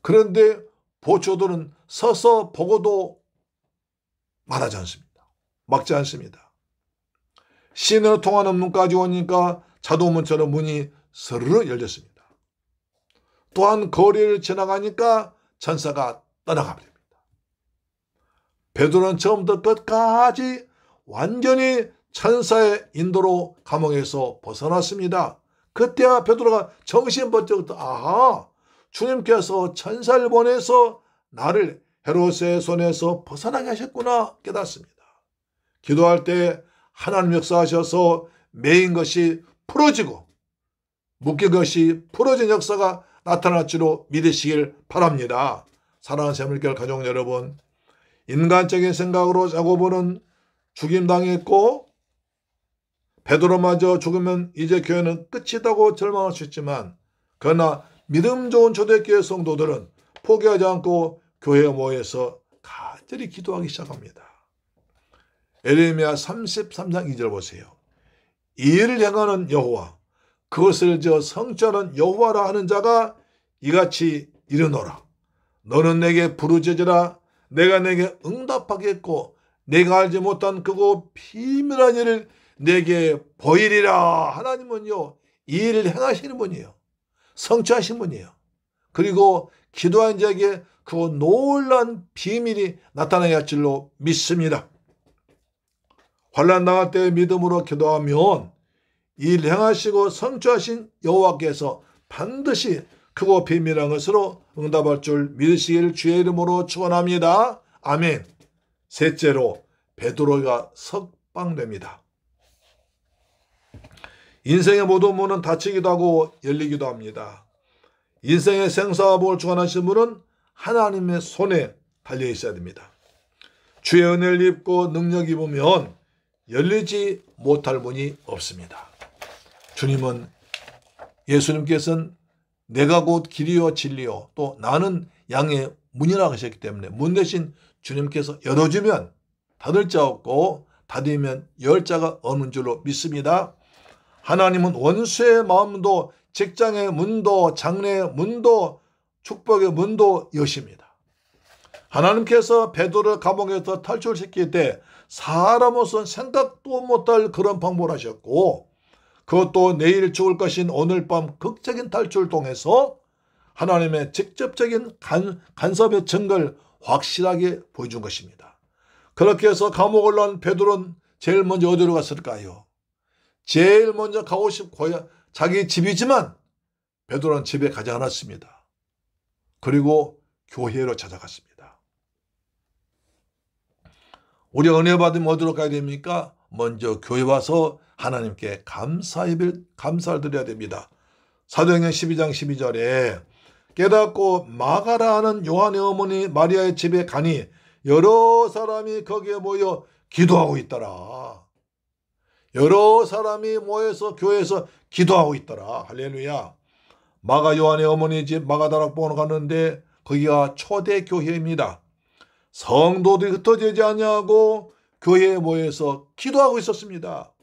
Speaker 1: 그런데 보초들은 서서 보고도 말하지 않습니다. 막지 않습니다. 시내로 통하는 문까지 오니까 자동문처럼 문이 스르르 열렸습니다. 또한 거리를 지나가니까 천사가 떠나가 버립니다. 베드로는 처음부터 끝까지 완전히 천사의 인도로 감옥에서 벗어났습니다. 그때야 베드로가 정신 번쩍 아하, 주님께서 천사를 보내서 나를 헤롯의 손에서 벗어나게 하셨구나 깨닫습니다. 기도할 때 하나님 역사하셔서 매인 것이 풀어지고 묶인 것이 풀어진 역사가 나타날 줄로 믿으시길 바랍니다. 사랑하는 새물결 가족 여러분, 인간적인 생각으로 야고보는 죽임당했고 베드로마저 죽으면 이제 교회는 끝이다고 절망할 수 있지만 그러나 믿음 좋은 초대교회 성도들은 포기하지 않고 교회에 모여서 간절히 기도하기 시작합니다. 에레미야 33장 2절 보세요. 이를 향하는 여호와 그것을 성취하는 여호와라 하는 자가 이같이 이르노라. 너는 내게 부르짖으라. 내가 내게 응답하겠고 내가 알지 못한 크고 비밀한 일을 내게 보이리라. 하나님은요, 이 일을 행하시는 분이에요. 성취하신 분이에요. 그리고 기도한 자에게 그 놀라운 비밀이 나타나야 할 줄로 믿습니다. 환난 당할 때 믿음으로 기도하면 이 일 행하시고 성취하신 여호와께서 반드시 크고 비밀한 것으로 응답할 줄 믿으시기를 주의 이름으로 축원합니다. 아멘. 셋째로 베드로가 석방됩니다. 인생의 모든 문은 닫히기도 하고 열리기도 합니다. 인생의 생사와 복을 주관하시는 분은 하나님의 손에 달려 있어야 됩니다. 주의 은혜를 입고 능력 입으면 열리지 못할 문이 없습니다. 주님은, 예수님께서는 내가 곧 길이요 진리요 또 나는 양의 문이라고 하셨기 때문에 문 대신 주님께서 열어주면 닫을 자 없고 닫으면 열 자가 없는 줄로 믿습니다. 하나님은 원수의 마음도 직장의 문도 장래의 문도 축복의 문도 여십니다. 하나님께서 베드로를 감옥에서 탈출시킬 때 사람으로서는 생각도 못할 그런 방법을 하셨고, 그것도 내일 죽을 것인 오늘 밤 극적인 탈출을 통해서 하나님의 직접적인 간섭의 증거를 확실하게 보여준 것입니다. 그렇게 해서 감옥을 나온 베드로는 제일 먼저 어디로 갔을까요? 제일 먼저 가고 싶고 자기 집이지만 베드로는 집에 가지 않았습니다. 그리고 교회로 찾아갔습니다. 우리가 은혜 받으면 어디로 가야 됩니까? 먼저 교회 와서 하나님께 감사를 드려야 됩니다. 사도행전 12장 12절에 깨닫고 마가라 하는 요한의 어머니 마리아의 집에 가니 여러 사람이 거기에 모여 기도하고 있더라. 여러 사람이 모여서 교회에서 기도하고 있더라. 할렐루야. 마가 요한의 어머니 집 마가다락방으로 갔는데 거기가 초대교회입니다. 성도들이 흩어지지 않냐고 교회에 모여서 기도하고 있었습니다.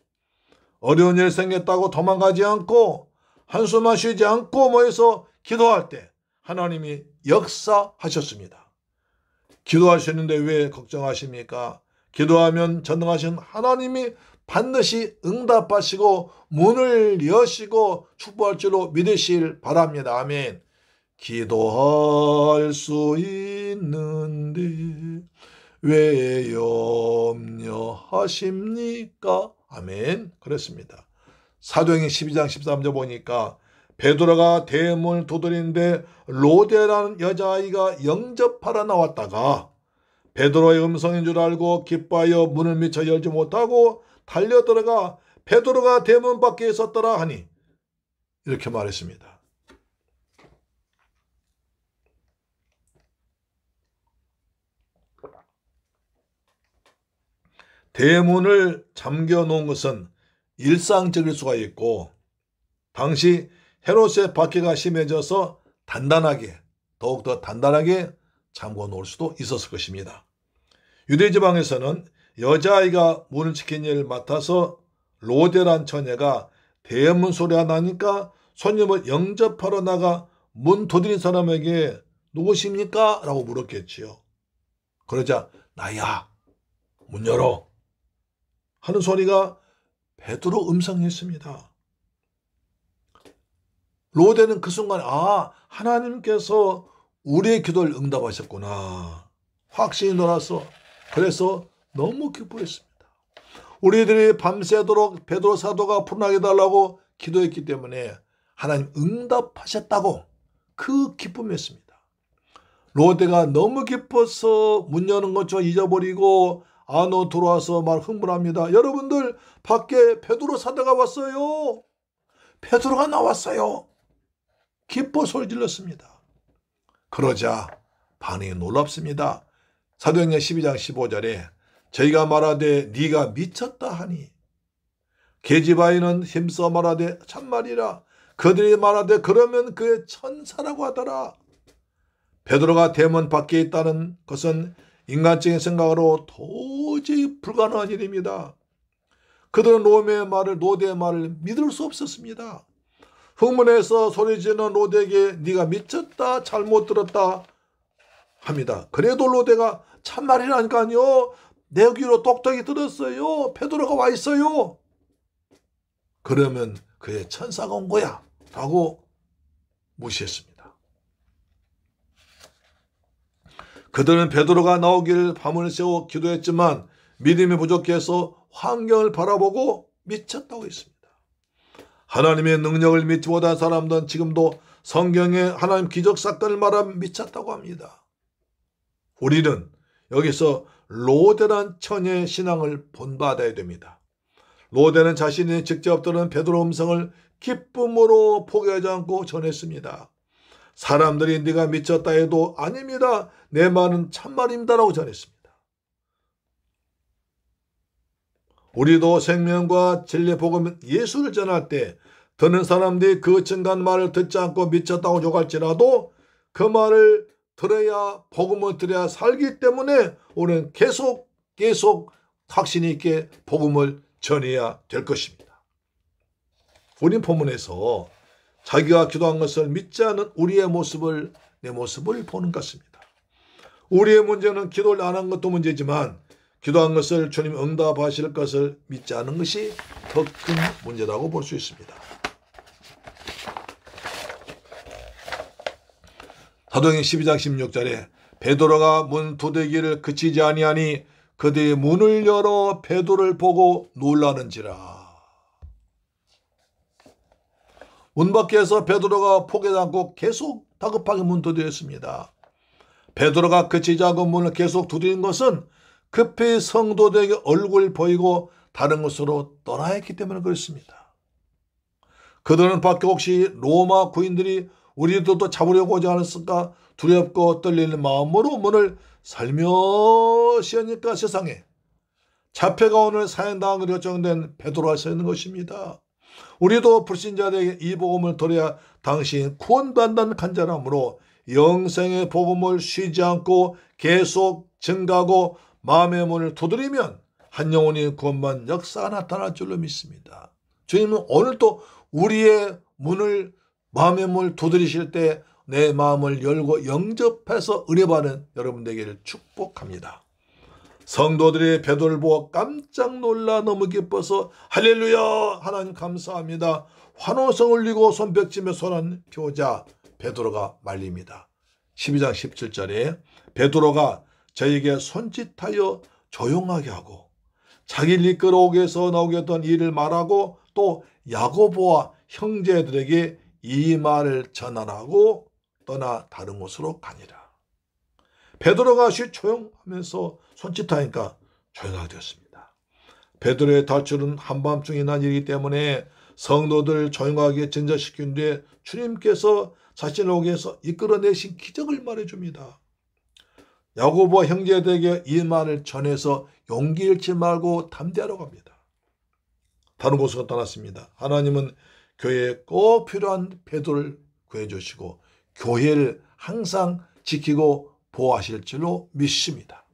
Speaker 1: 어려운 일 생겼다고 도망가지 않고 한숨만 쉬지 않고 모여서 기도할 때 하나님이 역사하셨습니다. 기도하시는데 왜 걱정하십니까? 기도하면 전능하신 하나님이 반드시 응답하시고 문을 여시고 축복할 줄로 믿으실 바랍니다. 아멘. 기도할 수 있는데 왜 염려하십니까? 아멘. 그렇습니다. 사도행전 12장 13절 보니까 베드로가 대문을 두드리는데 로데라는 여자아이가 영접하러 나왔다가 베드로의 음성인 줄 알고 기뻐하여 문을 미처 열지 못하고 달려들어가 베드로가 대문 밖에 있었더라 하니 이렇게 말했습니다. 대문을 잠겨놓은 것은 일상적일 수가 있고 당시 헤롯의 박해가 심해져서 더욱더 단단하게 잠궈놓을 수도 있었을 것입니다. 유대지방에서는 여자아이가 문을 지키는 일을 맡아서 로데란 처녀가 대문 소리가 나니까 손님을 영접하러 나가 문 두드린 사람에게 누구십니까? 라고 물었겠지요. 그러자 나야 문 열어 하는 소리가 베드로 음성이었습니다. 로데는 그 순간 하나님께서 우리의 기도를 응답하셨구나 확신이 놀아서 그래서 너무 기뻐했습니다. 우리들이 밤새도록 베드로 사도가 풀어나게 달라고 기도했기 때문에 하나님 응답하셨다고 그 기쁨이었습니다. 로데가 너무 기뻐서 문 여는 것조차 잊어버리고 안으로 들어와서 막 흥분합니다. 여러분들 밖에 베드로 사도가 왔어요. 베드로가 나왔어요. 기뻐 소리 질렀습니다. 그러자 반응이 놀랍습니다. 사도행전 12장 15절에 저희가 말하되 네가 미쳤다 하니 계집아이는 힘써 말하되 참말이라 그들이 말하되 그러면 그의 천사라고 하더라. 베드로가 대문 밖에 있다는 것은 인간적인 생각으로 도저히 불가능한 일입니다. 그들은 로데의 말을 믿을 수 없었습니다. 흥분해서 소리지는 로데에게 네가 미쳤다, 잘못 들었다 합니다. 그래도 로데가 참말이라니까요. 내 귀로 똑똑히 들었어요. 베드로가 와 있어요. 그러면 그의 천사가 온 거야 라고 무시했습니다. 그들은 베드로가 나오길 밤을 새워 기도했지만 믿음이 부족해서 환경을 바라보고 미쳤다고 했습니다. 하나님의 능력을 믿지 못한 사람들은 지금도 성경에 하나님 기적 사건을 말하면 미쳤다고 합니다. 우리는 여기서 로데란 처녀의 신앙을 본받아야 됩니다. 로데는 자신이 직접 들은 베드로 음성을 기쁨으로 포기하지 않고 전했습니다. 사람들이 네가 미쳤다 해도 아닙니다. 내 말은 참말입니다라고 전했습니다. 우리도 생명과 진리 복음 예수를 전할 때 듣는 사람들이 그 증거한 말을 듣지 않고 미쳤다고 욕할지라도 그 말을 들어야 복음을 들어야 살기 때문에 우리는 계속 확신 있게 복음을 전해야 될 것입니다. 우린 본문에서 자기가 기도한 것을 믿지 않은 우리의 모습을 내 모습을 보는 것 같습니다. 우리의 문제는 기도를 안 한 것도 문제지만 기도한 것을 주님 응답하실 것을 믿지 않은 것이 더 큰 문제라고 볼 수 있습니다. 사도행전 12장 16절에 베드로가 문 두들기를 그치지 아니하니 그들이 문을 열어 베드로를 보고 놀라는지라. 문 밖에서 베드로가 포기하지 않고 계속 다급하게 문 두드렸습니다. 베드로가 그치지 않고 문을 계속 두드린 것은 급히 성도들에게 얼굴 보이고 다른 곳으로 떠나 있기 때문에 그렇습니다. 그들은 밖에 혹시 로마 구인들이 우리도 또 잡으려고 하지 않았을까 두렵고 떨리는 마음으로 문을 살며시 여니까 세상에 잡혀가 오늘 사형당하기로 결정된 베드로가 서 있는 것입니다. 우리도 불신자들에게 이 복음을 들어야 당신 구원받는 간절함으로 영생의 복음을 쉬지 않고 계속 증가하고 마음의 문을 두드리면 한 영혼이 구원받는 역사가 나타날 줄로 믿습니다. 주님은 오늘도 우리의 문을 마음의 문을 두드리실 때 내 마음을 열고 영접해서 은혜받는 여러분 되기를 축복합니다. 성도들이 베드로를 보고 깜짝 놀라 너무 기뻐서 할렐루야 하나님 감사합니다. 환호성 울리고 손뼉치며 손안 펴자 베드로가 말립니다. 12장 17절에 베드로가 저에게 손짓하여 조용하게 하고 자기를 이끌어오게 해서 나오게 했던 일을 말하고 또 야고보와 형제들에게 이 말을 전하라고 떠나 다른 곳으로 가니라. 베드로가 조용하면서 손짓하니까 조용하게 되었습니다. 베드로의 탈출은 한밤중에 난 일이기 때문에 성도들 조용하게 진정시킨 뒤에 주님께서 자신을 오게 해서 이끌어내신 기적을 말해줍니다. 야고보와 형제들에게 이 말을 전해서 용기 잃지 말고 담대하라고 합니다. 다른 곳으로 떠났습니다. 하나님은 교회에 꼭 필요한 베드로를 구해주시고 교회를 항상 지키고 보호하실 줄로 믿습니다.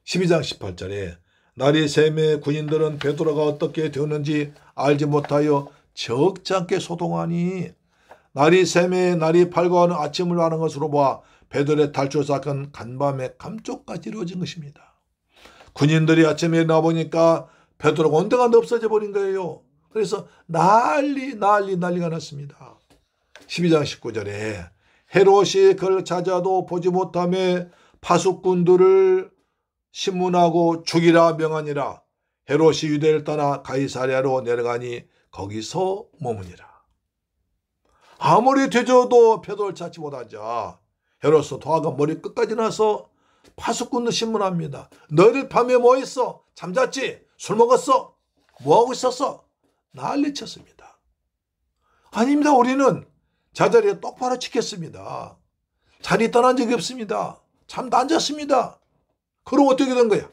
Speaker 1: 12장 18절에 날이 새매 군인들은 베드로가 어떻게 되었는지 알지 못하여 적지 않게 소동하니 날이 새매 날이 밝아오는 아침을 하는 것으로 봐 베드로의 탈출 사건 간밤에 감쪽같이 이루어진 것입니다. 군인들이 아침에 나보니까 베드로가 온데간데 없어져 버린 거예요. 그래서 난리가 났습니다. 12장 19절에 헤롯이 그를 찾아도 보지 못하며 파수꾼들을 신문하고 죽이라 명하니라. 헤롯이 유대를 떠나 가이사랴로 내려가니 거기서 머무니라. 아무리 되져도 베드로를 찾지 못하자 헤롯은 도화가 머리 끝까지 나서 파수꾼들 신문합니다. 너희들 밤에 뭐 했어? 잠잤지? 술 먹었어? 뭐하고 있었어? 난리쳤습니다. 아닙니다. 우리는 자자리에 똑바로 지켰습니다. 자리 떠난 적이 없습니다. 잠도 안 잤습니다. 그럼 어떻게 된 거야?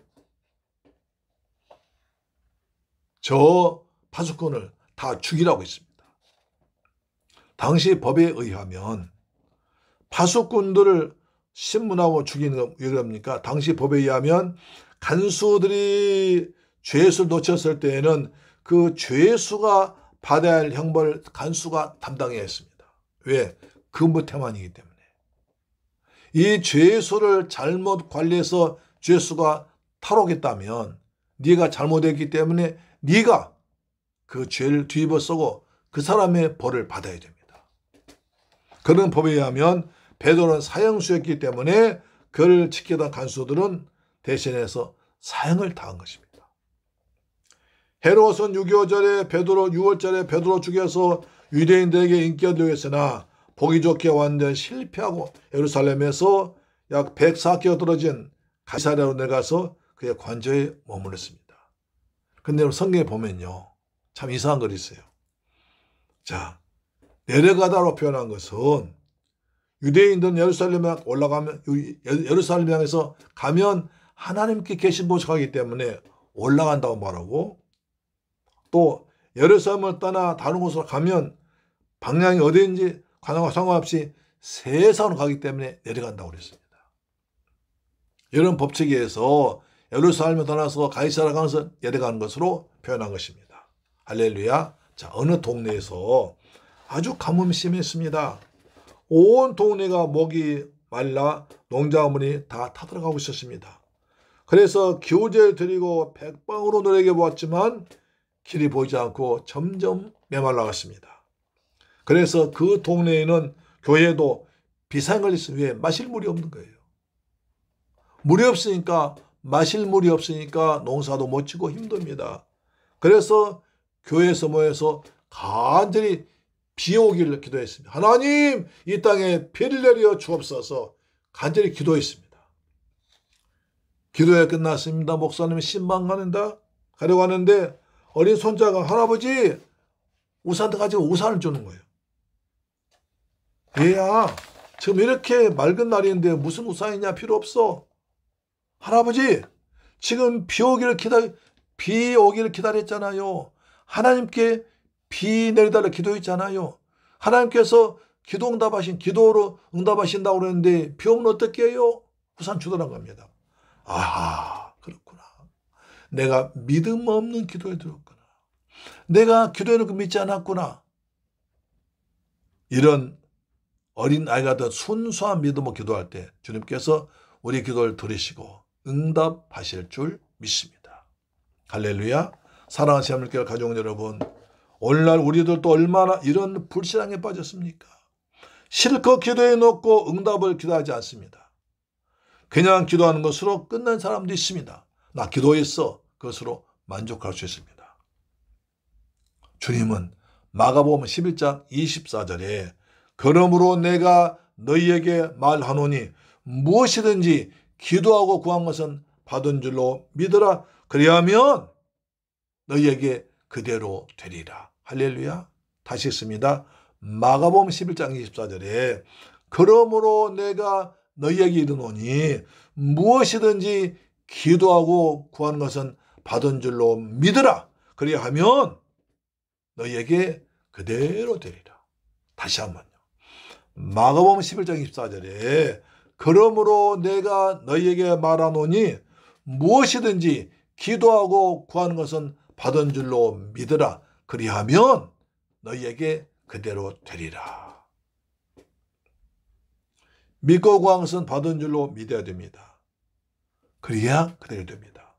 Speaker 1: 저 파수꾼을 다 죽이라고 했습니다. 당시 법에 의하면 파수꾼들을 신문하고 죽이는 건 왜 그럽니까? 당시 법에 의하면 간수들이 죄수를 놓쳤을 때에는 그 죄수가 받아야 할 형벌 간수가 담당해야 했습니다. 왜? 근무 태만이기 때문에. 이 죄수를 잘못 관리해서 죄수가 탈옥했다면 네가 잘못했기 때문에 네가 그 죄를 뒤집어 쓰고 그 사람의 벌을 받아야 됩니다. 그런 법에 의하면 베드로는 사형수였기 때문에 그를 지키던 간수들은 대신해서 사형을 당한 것입니다. 헤롯은 6월절에 베드로 죽여서 유대인들에게 인기 얻으려 했으나 보기 좋게 완전 실패하고 예루살렘에서 약 104km 떨어진 가이사랴로 내려가서 그의 관저에 머물렀습니다. 근데 성경에 보면요, 참 이상한 글이 있어요. 자, 내려가다로 표현한 것은 유대인들은 예루살렘에 올라가면, 예루살렘 향해서 가면 하나님께 계신 곳에 가기 때문에 올라간다고 말하고, 또 예루살렘을 떠나 다른 곳으로 가면 방향이 어디인지 상관없이 세상으로 가기 때문에 내려간다고 그랬습니다. 이런 법칙에 의해서 예루살렘을 떠나서 가이사랴 가서 내려가는 것으로 표현한 것입니다. 할렐루야. 자, 어느 동네에서 아주 가뭄이 심했습니다. 온 동네가 목이 말라 농작물이 다 타들어가고 있었습니다. 그래서 교제를 드리고 백방으로 노력해 보았지만 길이 보이지 않고 점점 메말라갔습니다. 그래서 그 동네에는 교회도 비상이 걸렸으면 왜? 마실 물이 없는 거예요. 물이 없으니까, 마실 물이 없으니까 농사도 못 지고 힘듭니다. 그래서 교회에서 모여서 간절히 비 오기를 기도했습니다. 하나님, 이 땅에 비를 내려 주옵소서 간절히 기도했습니다. 기도가 끝났습니다. 목사님이 신방 가려고 하는데 어린 손자가 할아버지 우산도 가지고 우산을 주는 거예요. 얘야, 지금 이렇게 맑은 날인데 무슨 우산이냐, 필요 없어. 할아버지, 지금 비 오기를 기다렸잖아요. 하나님께 비 내려달라 기도했잖아요. 하나님께서 기도로 응답하신다고 그러는데 비 오면 어떻게 해요? 우산 주더란 겁니다. 아, 그렇구나. 내가 믿음 없는 기도에 들었구나. 내가 기도해놓고 믿지 않았구나. 이런 어린 아이가 더 순수한 믿음으로 기도할 때 주님께서 우리 기도를 들으시고 응답하실 줄 믿습니다. 할렐루야. 사랑하는 하나님께 가족 여러분, 오늘날 우리들도 얼마나 이런 불신앙에 빠졌습니까? 실컷 기도해 놓고 응답을 기도하지 않습니다. 그냥 기도하는 것으로 끝난 사람도 있습니다. 나 기도했어. 그것으로 만족할 수 있습니다. 주님은 마가복음 11장 24절에 그러므로 내가 너희에게 말하노니 무엇이든지 기도하고 구한 것은 받은 줄로 믿으라. 그리하면 너희에게 그대로 되리라. 할렐루야. 다시 읽습니다. 마가복음 11장 24절에 그러므로 내가 너희에게 이르노니 무엇이든지 기도하고 구하는 것은 받은 줄로 믿으라. 그리하면 너희에게 그대로 되리라. 다시 한번요. 마가복음 11장 24절에 그러므로 내가 너희에게 말하노니 무엇이든지 기도하고 구하는 것은 받은 줄로 믿으라. 그리하면 너희에게 그대로 되리라. 믿고 구한 것은 받은 줄로 믿어야 됩니다. 그래야 그대로 됩니다.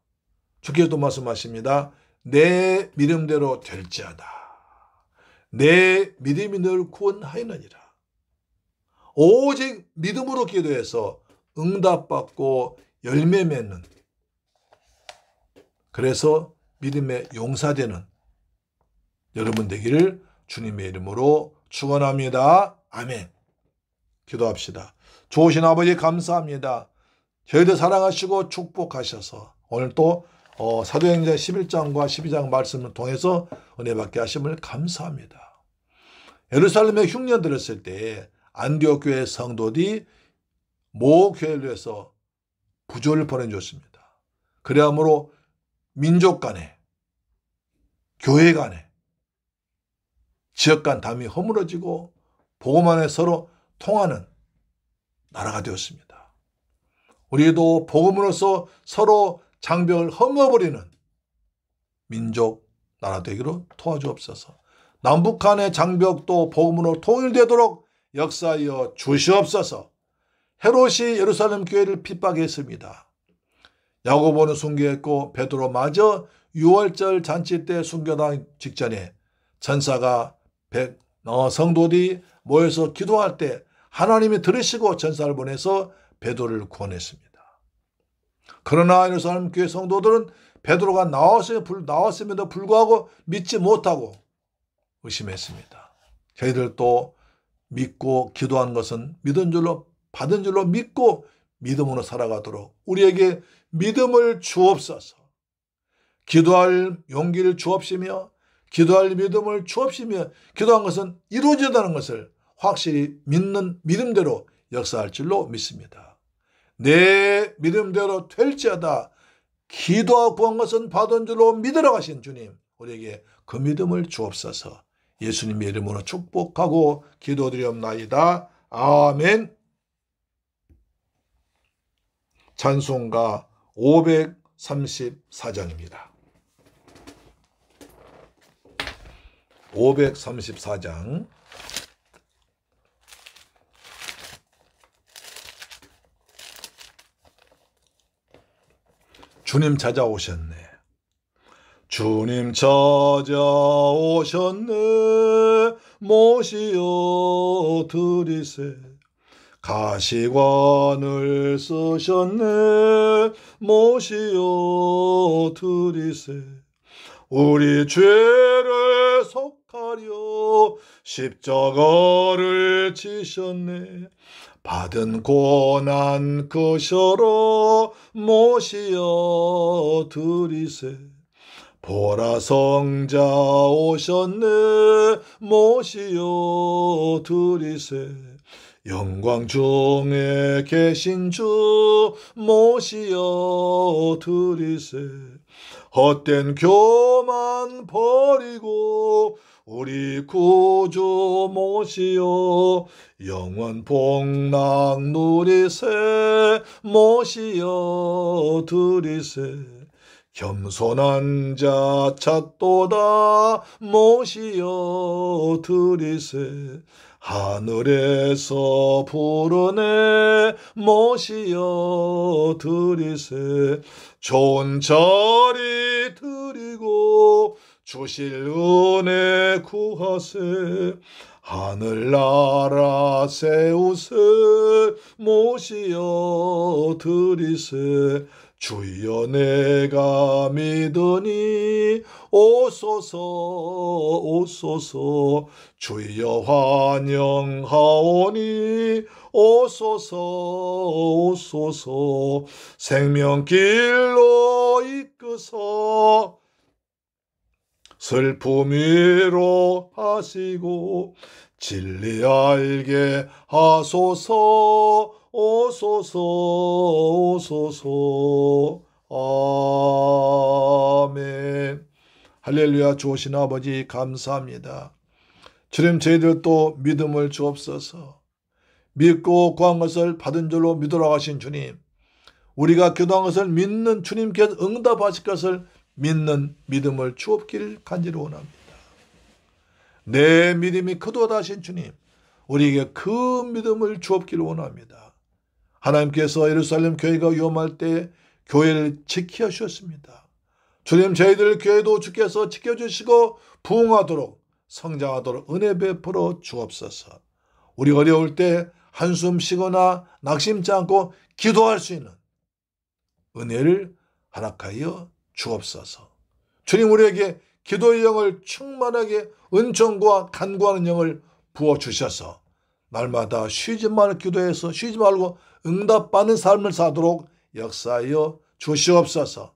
Speaker 1: 주께서도 말씀하십니다. 내 믿음대로 될지어다. 내 믿음이 늘 구원하였느니라. 오직 믿음으로 기도해서 응답받고 열매 맺는, 그래서 믿음의 용사되는 여러분 되기를 주님의 이름으로 축원합니다. 아멘. 기도합시다. 좋으신 아버지 감사합니다. 저희들 사랑하시고 축복하셔서 오늘 또 사도행전 11장과 12장 말씀을 통해서 은혜 받게 하심을 감사합니다. 예루살렘에 흉년 들었을 때 안디옥 교회 성도들이 모 교회를 위해서 부조를 보내줬습니다. 그러므로 민족 간에, 교회 간에, 지역 간 담이 허물어지고 복음 안에 서로 통하는 나라가 되었습니다. 우리도 복음으로서 서로 장벽을 허물어버리는 민족 나라 되기로 도와주옵소서. 남북한의 장벽도 복음으로 통일되도록 역사하여 주시옵소서. 헤롯이 예루살렘 교회를 핍박했습니다. 야고보는 순교했고 베드로마저 유월절 잔치 때 순교당 직전에 전사가 성도들이 모여서 기도할 때 하나님이 들으시고 전사를 보내서 베드로를 구원했습니다. 그러나 예루살렘 교회 성도들은 베드로가 나왔음에도 불구하고 믿지 못하고 의심했습니다. 저희들도 믿고 기도한 것은 믿은 줄로 받은 줄로 믿고 믿음으로 살아가도록 우리에게 믿음을 주옵소서. 기도할 용기를 주옵시며 기도할 믿음을 주옵시며 기도한 것은 이루어진다는 것을 확실히 믿는 믿음대로 역사할 줄로 믿습니다. 내 믿음대로 될지어다. 기도하고 구한 것은 받은 줄로 믿으러 가신 주님, 우리에게 그 믿음을 주옵소서. 예수님의 이름으로 축복하고 기도드리옵나이다. 아멘. 찬송가 534장입니다. 534장. 주님 찾아오셨네. 주님 찾아오셨네. 모시어 드리세. 가시관을 쓰셨네. 모시어 드리세. 우리 죄를 속하려 십자가를 지셨네. 받은 고난 그셔로 모시어 드리세. 보라 성자 오셨네. 모시어 드리세. 영광 중에 계신 주 모시어 드리세. 헛된 교만 버리고 우리 구주 모시어 영원 복락 누리세. 모시어 드리세. 겸손한 자 찾도다. 모시어 드리세. 하늘에서 부르네. 모시어 드리세. 좋은 자리 드리고 주실 은혜 구하세. 하늘나라 세우세. 모시어 드리세. 주여 내가 믿으니 오소서 오소서. 주여 환영하오니 오소서 오소서. 생명길로 이끄소 슬픔 위로 하시고 진리 알게 하소서. 오소서 오소서. 아멘. 할렐루야. 주오신 아버지 감사합니다. 주님, 저희들도 믿음을 주옵소서. 믿고 구한 것을 받은 줄로 믿으러 가신 주님, 우리가 기도한 것을 믿는 주님께서 응답하실 것을 믿는 믿음을 주옵기를 간절히 원합니다. 내 믿음이 크도다 하신 주님, 우리에게 그 믿음을 주옵기를 원합니다. 하나님께서 예루살렘 교회가 위험할 때 교회를 지켜 주셨습니다. 주님, 저희들 교회도 주께서 지켜주시고 부흥하도록 성장하도록 은혜 베풀어 주옵소서. 우리 어려울 때 한숨 쉬거나 낙심치 않고 기도할 수 있는 은혜를 허락하여 주옵소서. 주님, 우리에게 기도의 영을 충만하게 은총과 간구하는 영을 부어주셔서 날마다 쉬지 말고 기도해서 쉬지 말고 응답받는 삶을 사도록 역사하여 주시옵소서.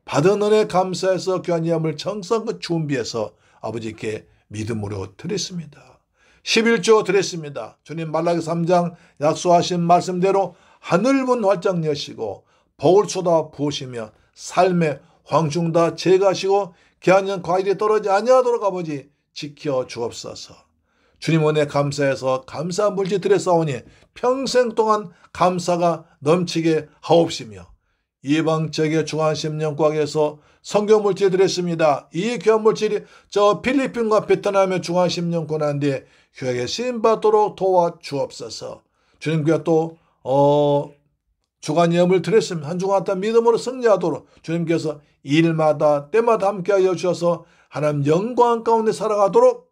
Speaker 1: 받은 은혜 감사해서 귀한 예물을 정성껏 준비해서 아버지께 믿음으로 드렸습니다. 11조 드렸습니다. 주님, 말라기 3장 약속하신 말씀대로 하늘문 활짝 여시고 복을 쏟아 부으시며 삶의 황충 다 제거하시고 귀한 과일이 떨어지지 아니하도록 아버지 지켜 주옵소서. 주님 은혜 감사해서 감사 물질 드렸사오니 평생 동안 감사가 넘치게 하옵시며 이방적의 중앙십년과학에서 성경물질이 들었습니다. 이 귀한 물질이 저 필리핀과 베트남의 중앙십년권한데 교회에 쓰임받도록 도와주옵소서. 주님께 또 주간 예물을 드렸습니다. 한 주간 다 믿음으로 승리하도록 주님께서 일마다 때마다 함께하여 주셔서 하나님 영광 가운데 살아가도록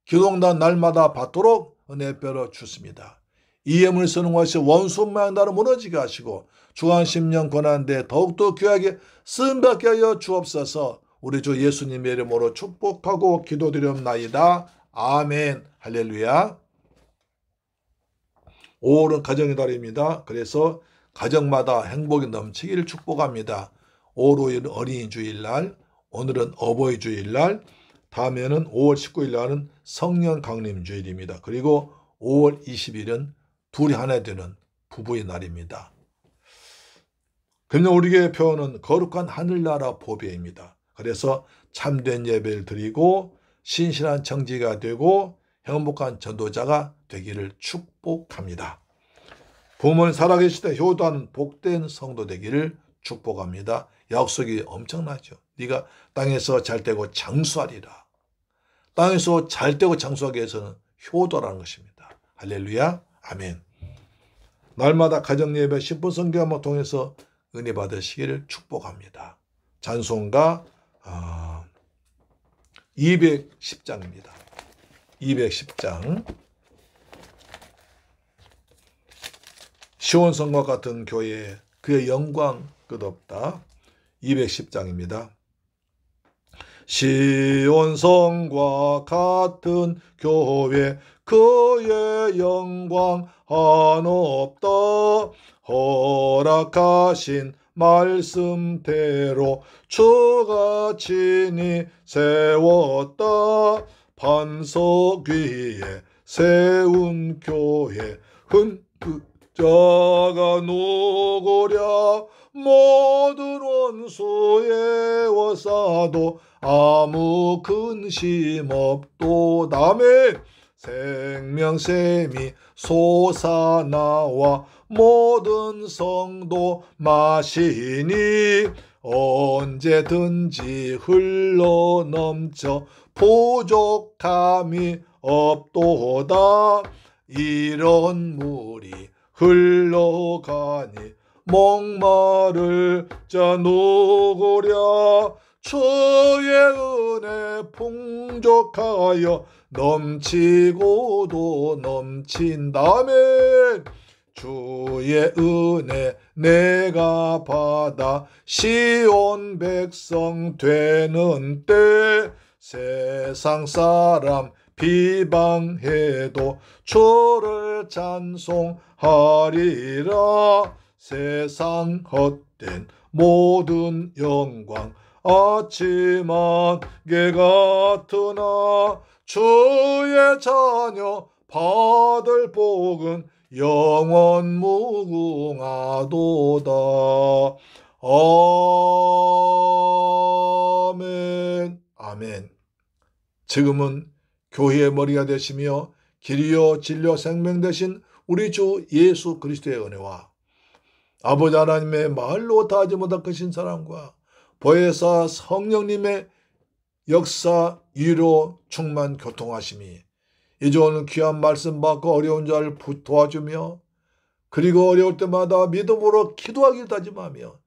Speaker 1: 기도응답 날마다 받도록 은혜별로 주십니다. 이 예물을 쓰는 것이 원수만의 나라 무너지게 하시고 주간 10년 권한대 더욱더 귀하게 쓰임받게 하여 주옵소서. 우리 주 예수님의 이름으로 축복하고 기도드리옵나이다. 아멘. 할렐루야. 5월은 가정의 달입니다. 그래서 가정마다 행복이 넘치기를 축복합니다. 5월 5일 어린이 주일날, 오늘은 어버이 주일날, 다음에는 5월 19일 날은 성령 강림 주일입니다. 그리고 5월 20일은 둘이 하나 되는 부부의 날입니다. 금년 우리 교회 표어는 거룩한 하늘나라 보배입니다. 그래서 참된 예배를 드리고 신실한 청지가 되고 행복한 전도자가 되기를 축복합니다. 부모님 살아계실 때 효도하는 복된 성도 되기를 축복합니다. 약속이 엄청나죠. 네가 땅에서 잘되고 장수하리라. 땅에서 잘되고 장수하기 위해서는 효도라는 것입니다. 할렐루야. 아멘. 날마다 가정예배 10분 성경을 통해서 은혜 받으시기를 축복합니다. 찬송가 210장입니다. 210장. 시온성과 같은 교회, 그의 영광 끝없다. 210장입니다. 시온성과 같은 교회, 그의 영광 한없다. 허락하신 말씀대로 주가 친히 세웠다. 반석 위에 세운 교회, 흠자가 누구랴. 모든 원수의 워사도 아무 근심 없도다. 아멘. 생명샘이 솟아나와 모든 성도 마시니 언제든지 흘러넘쳐 부족함이 없도다. 이런 물이 흘러가니 목마를 자 누구랴. 주의 은혜 풍족하여 넘치고도 넘친다면 주의 은혜 내가 받아 시온 백성 되는 때 세상 사람 비방해도 주를 찬송하리라. 세상 헛된 모든 영광 아침 안개 같으나 주의 자녀 받을 복은 영원 무궁하도다. 아멘. 아멘. 지금은 교회의 머리가 되시며 길이요 진리요 생명 되신 우리 주 예수 그리스도의 은혜와 아버지 하나님의 말로 다하지 못할 크신 사랑과 보혜사 성령님의 역사 위로 충만 교통하심이 이제 오늘 귀한 말씀 받고 어려운 자를 도와주며 그리고 어려울 때마다 믿음으로 기도하기를 다짐하며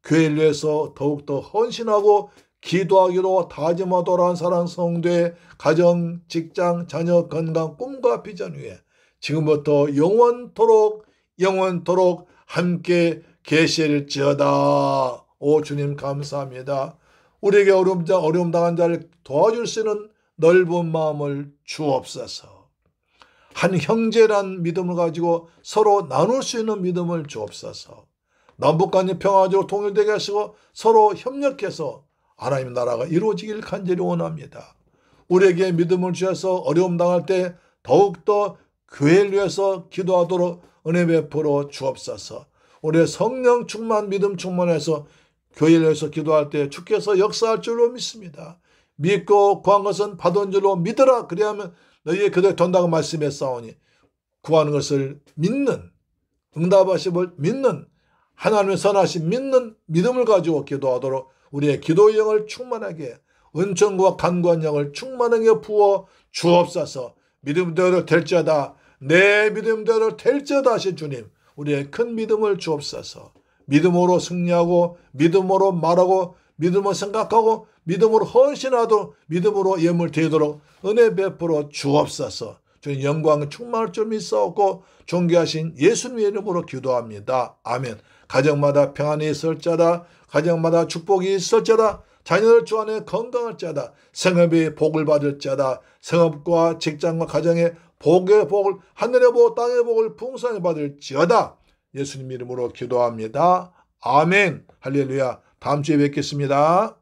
Speaker 1: 교회를 위해서 더욱더 헌신하고 기도하기로 다짐하도록 한 사랑 성도의 가정, 직장, 자녀, 건강, 꿈과 비전 위에 지금부터 영원토록 함께 계실지어다. 오 주님 감사합니다. 우리에게 어려움 당한 자를 도와줄 수 있는 넓은 마음을 주옵소서. 한 형제란 믿음을 가지고 서로 나눌 수 있는 믿음을 주옵소서. 남북간이 평화적으로 통일되게 하시고 서로 협력해서 하나님 나라가 이루어지길 간절히 원합니다. 우리에게 믿음을 주셔서 어려움 당할 때 더욱더 교회를 위해서 기도하도록 은혜 베풀어 주옵소서. 우리의 성령 충만 믿음 충만해서 교회를 위해서 기도할 때 주께서 역사할 줄로 믿습니다. 믿고 구한 것은 받은 줄로 믿으라. 그리하면 너희의 그대로 된다고 말씀했사오니 구하는 것을 믿는 응답하심을 믿는 하나님의 선하신 믿는 믿음을 가지고 기도하도록 우리의 기도의 영을 충만하게 은총과 간구한 영을 충만하게 부어 주옵소서. 믿음대로 될지어다 내 믿음대로 될지어다 하신 주님 우리의 큰 믿음을 주옵소서. 믿음으로 승리하고 믿음으로 말하고 믿음으로 생각하고 믿음으로 헌신하도록 믿음으로 예물 드리도록 은혜 베풀어 주옵소서. 주님 영광 충만할 줄 믿사옵고 존귀하신 예수님의 이름으로 기도합니다. 아멘. 가정마다 평안이 있을지어다. 가정마다 축복이 있을지어다. 자녀들 주 안에 건강할지어다. 생업이 복을 받을지어다. 생업과 직장과 가정의 복의 복을 하늘의 복 땅의 복을 풍성히 받을지어다. 예수님 이름으로 기도합니다. 아멘. 할렐루야. 다음 주에 뵙겠습니다.